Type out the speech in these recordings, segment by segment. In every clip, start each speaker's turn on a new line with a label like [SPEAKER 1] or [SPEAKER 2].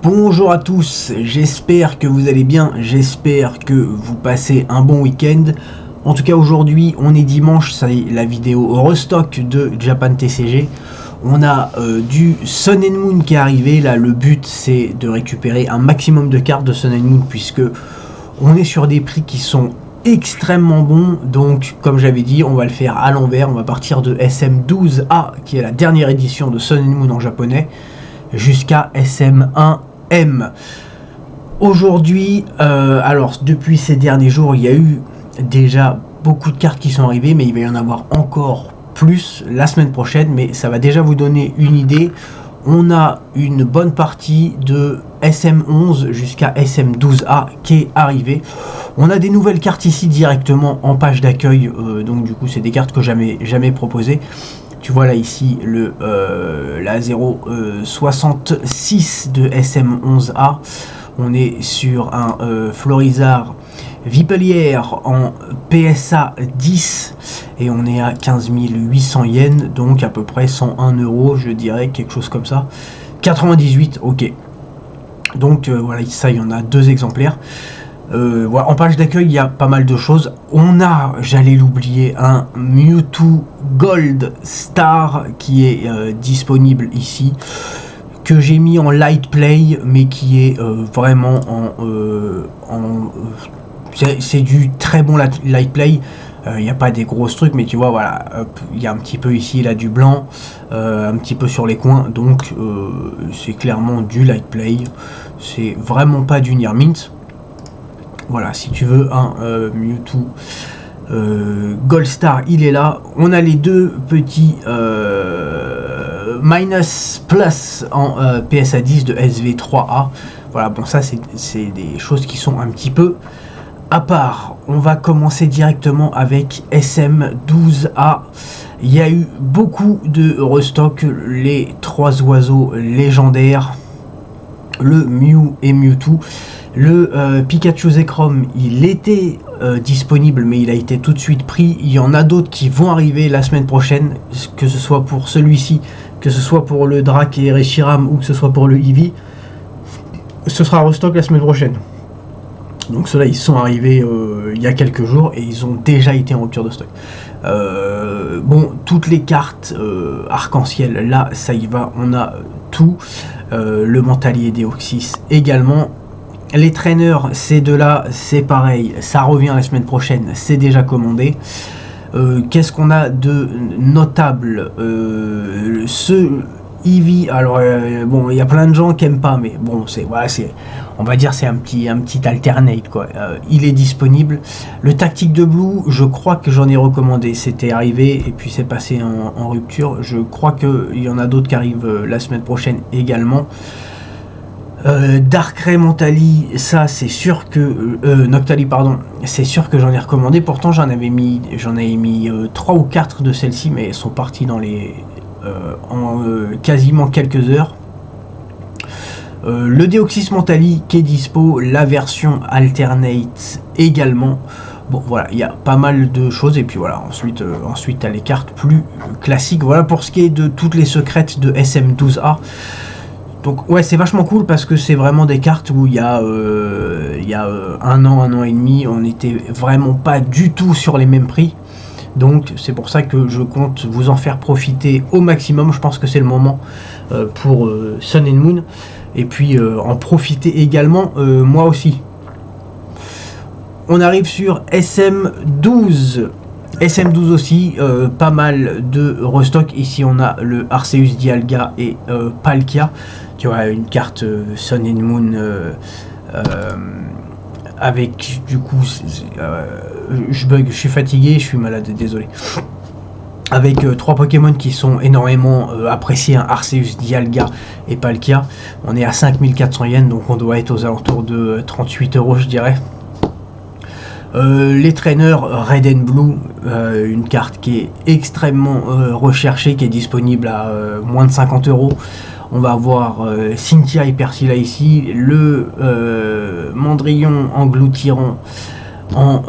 [SPEAKER 1] Bonjour à tous, j'espère que vous allez bien, j'espère que vous passez un bon week-end. En tout cas aujourd'hui on est dimanche, ça y est, la vidéo restock de Japan TCG. On a du Sun and Moon qui est arrivé, là le but c'est de récupérer un maximum de cartes de Sun and Moon puisque on est sur des prix qui sont extrêmement bons. Donc comme j'avais dit, on va le faire à l'envers, on va partir de SM12A qui est la dernière édition de Sun and Moon en japonais jusqu'à SM1M. Aujourd'hui, alors depuis ces derniers jours, il y a eu déjà beaucoup de cartes qui sont arrivées, mais il va y en avoir encore plus la semaine prochaine, mais ça va déjà vous donner une idée. On a une bonne partie de SM11 jusqu'à SM12A qui est arrivée. On a des nouvelles cartes ici directement en page d'accueil, donc du coup c'est des cartes que jamais proposées. Tu vois là ici la 066 de SM11A. On est sur un Florizard Vipelière en PSA 10 et on est à 15 800 yens, donc à peu près 101 €, je dirais, quelque chose comme ça. 98, ok. Donc voilà, ça il y en a deux exemplaires. Voilà, en page d'accueil il y a pas mal de choses. On a, j'allais l'oublier, un Mewtwo Gold Star qui est disponible ici, que j'ai mis en light play, mais qui est vraiment c'est du très bon light play. Il n'y a pas des gros trucs, mais tu vois, voilà, il y a un petit peu ici, là, du blanc, un petit peu sur les coins, donc c'est clairement du light play. C'est vraiment pas du Near Mint. Voilà, si tu veux un Mewtwo Gold Star, il est là. On a les deux petits Minus Plus en PSA 10 de SV3A. Voilà, bon, ça c'est des choses qui sont un petit peu à part. On va commencer directement avec SM12A. Il y a eu beaucoup de restock, les trois oiseaux légendaires, le Mew et Mewtwo. Le Pikachu Zekrom, il était disponible, mais il a été tout de suite pris. Il y en a d'autres qui vont arriver la semaine prochaine, que ce soit pour celui-ci, que ce soit pour le Drac et Reshiram, ou que ce soit pour le Eevee. Ce sera restock la semaine prochaine. Donc ceux-là, ils sont arrivés il y a quelques jours et ils ont déjà été en rupture de stock. Bon, toutes les cartes arc-en-ciel, là, ça y va, on a tout. Le Mentalier Deoxys également. Les traîneurs, ces deux-là, c'est pareil, ça revient la semaine prochaine, c'est déjà commandé. Qu'est-ce qu'on a de notable? Ce Eevee, alors bon, il y a plein de gens qui aiment pas, mais bon, c'est voilà, on va dire c'est un petit alternate quoi. Il est disponible. Le Tactique de Blue, je crois que j'en ai recommandé, c'était arrivé et puis c'est passé en rupture. Je crois qu'il y en a d'autres qui arrivent la semaine prochaine également. Darkrai Mentali, ça c'est sûr que Noctali pardon, c'est sûr que j'en ai recommandé. Pourtant j'en avais mis 3 ou 4 de celles-ci, mais elles sont parties dans les en quasiment quelques heures. Le Deoxys Mentali qui est dispo, la version alternate également. Bon voilà, il y a pas mal de choses et puis voilà, ensuite tu as les cartes plus classiques. Voilà pour ce qui est de toutes les secrètes de SM12A. Donc ouais, c'est vachement cool parce que c'est vraiment des cartes où il y a un an et demi, on n'était vraiment pas du tout sur les mêmes prix. Donc c'est pour ça que je compte vous en faire profiter au maximum. Je pense que c'est le moment pour Sun and Moon. Et puis en profiter également moi aussi. On arrive sur SM12. SM12 aussi, pas mal de restock. Ici on a le Arceus Dialga et Palkia. Tu vois, une carte Sun and Moon avec du coup je bug, je suis fatigué, je suis malade, désolé. Avec 3 Pokémon qui sont énormément appréciés, hein, Arceus, Dialga et Palkia. On est à 5400 yens, donc on doit être aux alentours de 38 €, je dirais. Les traîneurs Red and Blue, une carte qui est extrêmement recherchée, qui est disponible à moins de 50 €. On va avoir Cynthia et Persila ici, le Mandrillon engloutirant en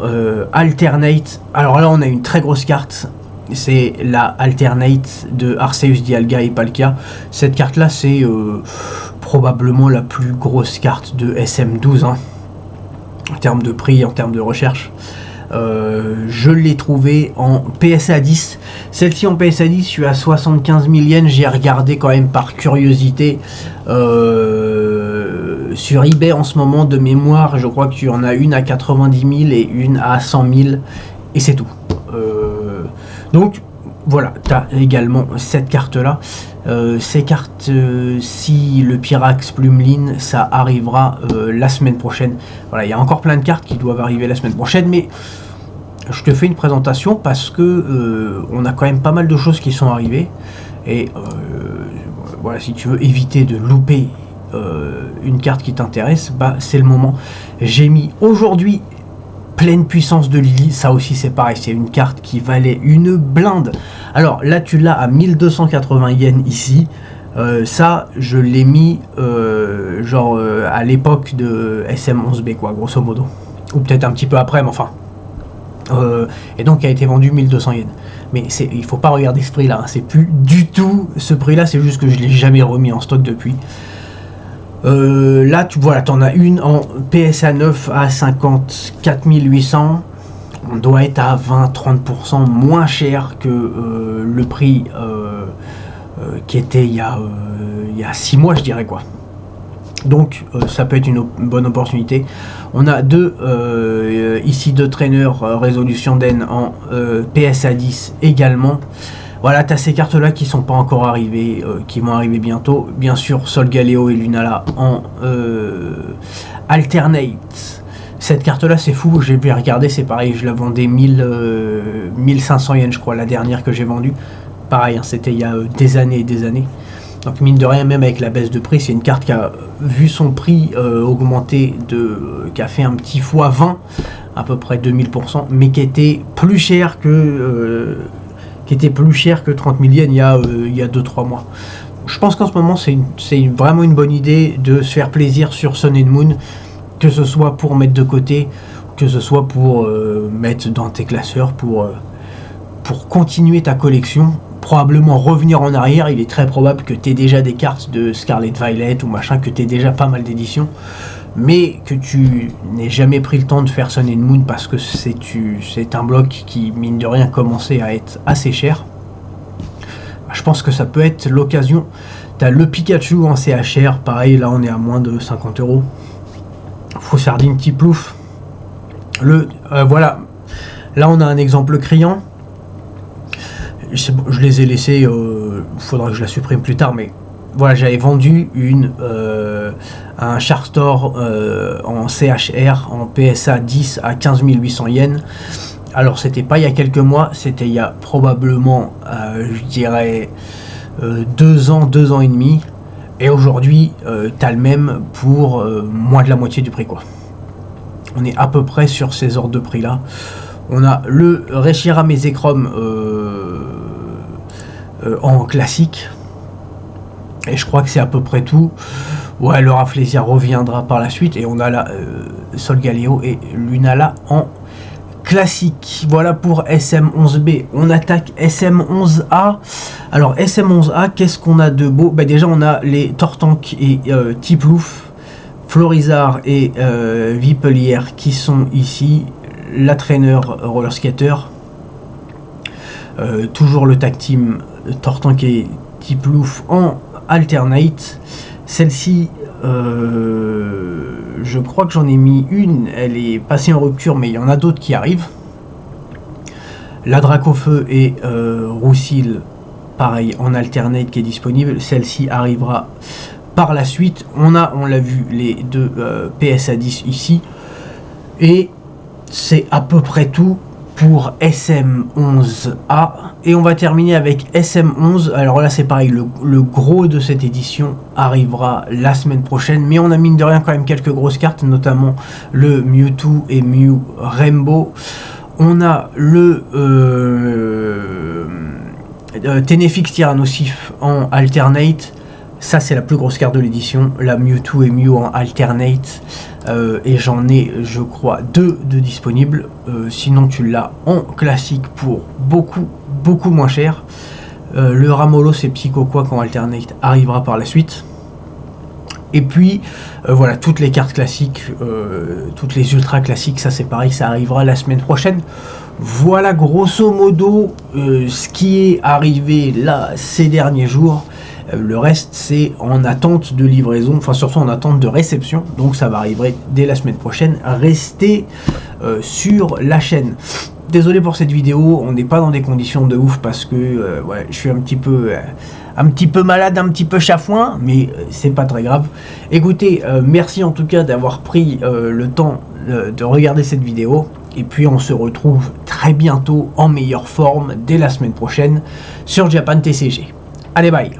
[SPEAKER 1] alternate. Alors là on a une très grosse carte c'est la Alternate de Arceus, Dialga et Palkia. Cette carte là c'est probablement la plus grosse carte de SM12 hein, en termes de prix, en termes de recherche. Je l'ai trouvé en PSA 10. Celle-ci en PSA 10, je suis à 75 000 yens. J'ai regardé quand même par curiosité sur eBay en ce moment de mémoire. Je crois qu'il y en a une à 90 000 et une à 100 000 et c'est tout. Donc voilà, tu as également cette carte là. Ces cartes, si le Pyrax Plumeline, ça arrivera la semaine prochaine. Voilà, il y a encore plein de cartes qui doivent arriver la semaine prochaine, mais je te fais une présentation parce que on a quand même pas mal de choses qui sont arrivées. Et voilà, si tu veux éviter de louper une carte qui t'intéresse, bah c'est le moment. J'ai mis aujourd'hui Pleine Puissance de Lily, ça aussi c'est pareil, c'est une carte qui valait une blinde. Alors là tu l'as à 1280 yens ici, ça je l'ai mis genre à l'époque de SM11B quoi, grosso modo, ou peut-être un petit peu après, mais enfin et donc a été vendu 1200 yens. Mais il faut pas regarder ce prix là, hein. C'est plus du tout ce prix là, c'est juste que je l'ai jamais remis en stock depuis. Là tu vois, là, tu en as une en PSA 9 à 54 800. On doit être à 20-30% moins cher que le prix qui était il y a 6 mois, je dirais quoi. Donc ça peut être une bonne opportunité. On a ici deux traîneurs résolution d'N en PSA 10 également. Voilà, tu as ces cartes là qui sont pas encore arrivées, qui vont arriver bientôt. Bien sûr, Solgaleo et Lunala en Alternate. Cette carte là c'est fou, j'ai bien regardé, c'est pareil, je la vendais 1500 yens je crois, la dernière que j'ai vendue. Pareil, hein, c'était il y a des années et des années. Donc mine de rien, même avec la baisse de prix, c'est une carte qui a vu son prix augmenter, qui a fait un petit x20, à peu près 2000%, mais qui était plus cher que 30 000 yens il y a 2-3 mois. Je pense qu'en ce moment c'est vraiment une bonne idée de se faire plaisir sur Sun and Moon, que ce soit pour mettre de côté, que ce soit pour mettre dans tes classeurs, pour continuer ta collection, probablement revenir en arrière. Il est très probable que tu aies déjà des cartes de Scarlet Violet ou machin, que tu aies déjà pas mal d'éditions, mais que tu n'aies jamais pris le temps de faire Sun and Moon parce que c'est un bloc qui, mine de rien, commençait à être assez cher. Je pense que ça peut être l'occasion. Tu as le Pikachu en CHR, pareil, là on est à moins de 50 €. Foussardine type plouf. Voilà, là on a un exemple criant. Je les ai laissés, il faudra que je la supprime plus tard, mais voilà, j'avais vendu un Charstor en CHR, en PSA 10 à 15 800 yens. Alors c'était pas il y a quelques mois, c'était il y a probablement, je dirais, 2 ans et demi. Et aujourd'hui, tu as le même pour moins de la moitié du prix quoi. On est à peu près sur ces ordres de prix là. On a le Reshiram et Zekrom en classique. Et je crois que c'est à peu près tout. Ouais, le Rafflesia reviendra par la suite. Et on a la Solgaleo et Lunala en classique. Voilà pour SM11B. On attaque SM11A. Alors SM11A, qu'est-ce qu'on a de beau? Bah, déjà on a les Tortank et Tiplouf, Florizard et Vipelier qui sont ici. La traîneur roller skater. Toujours le tag team Tortank et Tiplouf en alternate. Celle-ci, je crois que j'en ai mis une, elle est passée en rupture, mais il y en a d'autres qui arrivent. La Dracofeu et Roussil, pareil, en alternate qui est disponible. Celle-ci arrivera par la suite. On l'a vu, les deux PSA 10 ici. Et c'est à peu près tout pour SM11A. Et on va terminer avec SM11. Alors là c'est pareil, le gros de cette édition arrivera la semaine prochaine, mais on a mine de rien quand même quelques grosses cartes, notamment le Mewtwo et Mew Rainbow. On a le Tenefix Tyrannosif en alternate. Ça c'est la plus grosse carte de l'édition, la Mewtwo et Mew en alternate. Et j'en ai, je crois, 2 de disponibles. Sinon tu l'as en classique pour beaucoup beaucoup moins cher. Le Ramolos et Psycho Quack en alternate arrivera par la suite. Et puis voilà, toutes les cartes classiques, toutes les ultra classiques, ça c'est pareil, ça arrivera la semaine prochaine. Voilà grosso modo ce qui est arrivé là ces derniers jours. Le reste c'est en attente de livraison, enfin surtout en attente de réception, donc ça va arriver dès la semaine prochaine. Restez sur la chaîne. Désolé pour cette vidéo, on n'est pas dans des conditions de ouf parce que ouais, je suis un petit peu malade, un petit peu chafouin, mais c'est pas très grave. Écoutez, merci en tout cas d'avoir pris le temps de regarder cette vidéo. Et puis on se retrouve très bientôt en meilleure forme dès la semaine prochaine sur Japan TCG. Allez, bye!